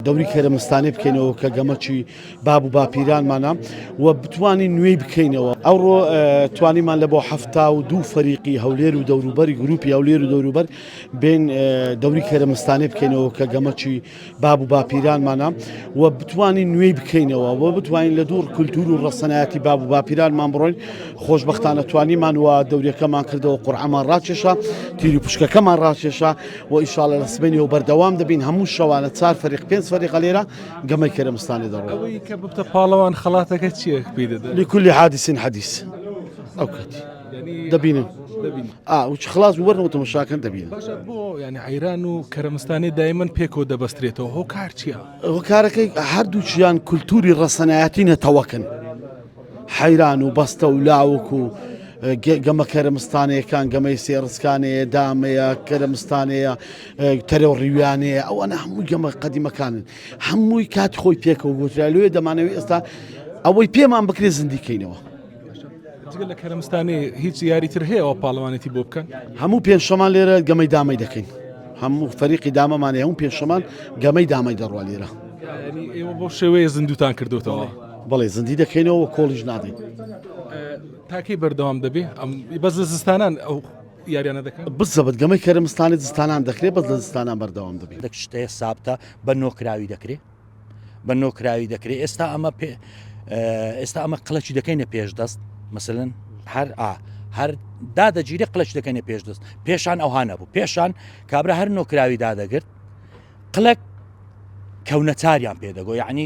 دەوری کەرەمستانێ بکەینەوە کە گەمەچی باب و باپیرانمانە و بتوانین نوێی بکەینەوە. ئەوڕۆ توانیمان لە بۆ 72 فەریقی هەولێر و دەوروبەری گروپی هەولێر و دەوروبەر بین دەوری کەرەمستانێ بکەینەوە کە گەمەچی باب و باپیرانمانە و بتوانین نوێی بکەینەوە و بتوانین لە دوور کولتور و ڕەسەنایەتی باب و باپیرانمان بڕۆین. خۆشبەختانە توانیمان و دەورەکەمان کردەوە، قورعەمان ڕاکێشا، تیر و پشکەکەمان ڕاکێشا و ئینشاڵڵا لە سبەینەوە بەردەوام دەبین. هەموو شەوانە 4 فەریق 5 فەریق لێرە گەمەی کەرەمستانی دەڕۆن. ئەوەی کە ببتە پاڵەوان خەڵاتەکە چییە پێی دەدەن؟ لكل حادث حديث ئەو کاتی دەبینن وچ خلاص وەرنەوە تەماشاکەن دەبینن. باشە بۆ ینی عەیران و کەرەمستانی دایمەن پێکەوە دەبەسترێتەوە. هۆکار چییە؟ هۆکارەکەی هەردووچیان کولتوری ڕەسەنایەتی نەتەوەکن، حەیران و بەستە و لاوک و گەمە کەرەمستانەیەکان، گەمەی سێڕسکانەیە، دامەیە، کەرەمستانەیە، تەرەو ڕیوانەیە، ئەوانە هەمووی گەمە قەدیمەکانن، هەمووی کاتی خۆی پێکەوە گوترالوێ دەمانەوێت ئێستا ئەوەی پێمان بکرێ زندیکەینەوە. جگە لە کەرەمستانی هیچ یاریتر هەیەەوە پاڵەوانێتی بۆ بکەن؟ هەموو پێنجشەمان لێرە گەمەی دامەی دەکەین، هەموو فەریقی دامەمانێ هەموو پێنجشەمان گەمەی دامەی دەڕوا لێرە. ئێوە بۆ شێوەیە زیندوتان کردوتەوە؟ بەڵێ زندی دەکەینەوە کۆڵیش نادەین. تاکەی بەردەوام دەبێ بەس لە زستانان ئەو یاریانە دەکەن؟ بزەبت گەمەی کەرەمستانی زستانان دەکرێت، بەس لە زستانان بەردەوام دەبێت. شتەیە سابتە بە نۆکراوی دەکرێت، بە نۆکراوی دەکرێت. ئێستا ئەمە قڵەکی دەکەینە پێش دەست، مەسەلەن هەر دادەگیرێ قڵەش دەکەینە پێش دەست، پێشان ئەوها نەبوو، پێشان کابرا هەر نۆکراوی دادەگرت قڵک کەونەچاریان پێدەگۆ، یعنی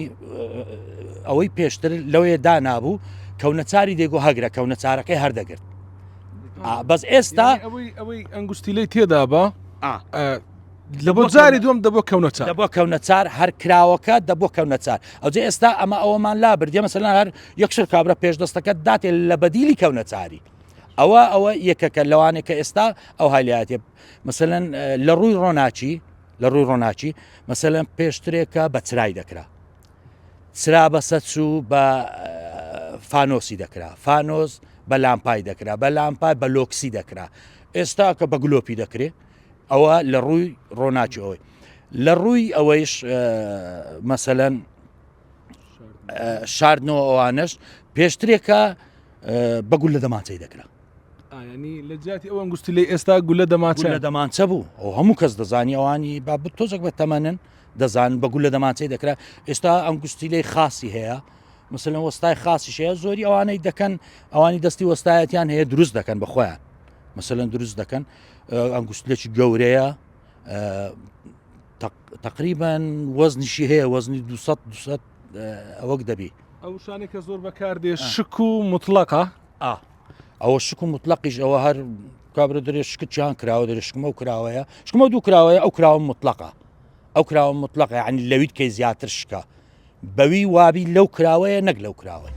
ئەوەی پێشتر لەوەیە دانابوو کەونەچاری دێگۆ هەگرە کەونەچارەکەی هەردەگرت. بەس ئێستا ئەوەی ئەنگوستیلەی تێدا بە لە بۆ جاری دوم دەبۆ کەونەچار، دەبۆ کەونەچار، هەر کراوەکە دەبۆ کەونەچار. ئەوجێ ئێستا ئەمە ئەوەمان لا بردێ مەسەلەن هەر یەکشر کابرا پێش دەستەکە داتێ لە بەدیلی کەونەچاری. ئەوە یەکەکە لەوانێک کە ئێستا ئەو هالیاتێ مەسەلەن لە ڕووی ڕۆناچی مەسەلەن پێشترێکە بە چرای دەکرا، چرا بەسە چوو بە فانۆسی دەکرا، فانۆس بە لامپای دەکرا، بە لامپای بە لۆکسی دەکرا، ئێستا کە بە گلۆپی دەکرێت. ئەوە لە ڕووی ڕۆناچی ئەوەی لە ڕووی ئەوەیش مەسەلەن شاردنەوە ئەوانش پێشترێکە بە گول لە دەماچەی دەکرا. ینی لە جاتی ئەو ئەنگوستیلەی ئێستا گولە دەماچە بوو، ئەو هەموو کەس دەزانی ئەوانی با تۆزێک بە تەمەنن دەزان بە گول لە دەماچەی دەکرا. ئێستا ئەنگوستیلەی خاصی هەیە، مثلەن وەستای خاصیش هەیە، زۆری ئەوانەی دەکەن ئەوانی دەستی وەستایەتیان هەیە دروست دەکەن بە خۆیان، مثلەن دروست دەکەن ئەنگوستلێکی گەورەیە تقریبان وەزنیشی هەیە، وەزنی 200 ئەوەک دەبی. ئەو شانێک کە زۆر بەکاردێ شک و مطلقە ئەوە شک و مطلقیش ئەوە هەر کابرا دەرێ شکتیان کراوە دەرێ شکمە و کراوەیە، شکمە دوو کراوەیە، ئەو کراوە مطلقە، ئەو کراوە مطلقە، یعنی لەویت کەی زیاتر شکە بەوی وابی لەو کراوەیە نەک لەو کراوە.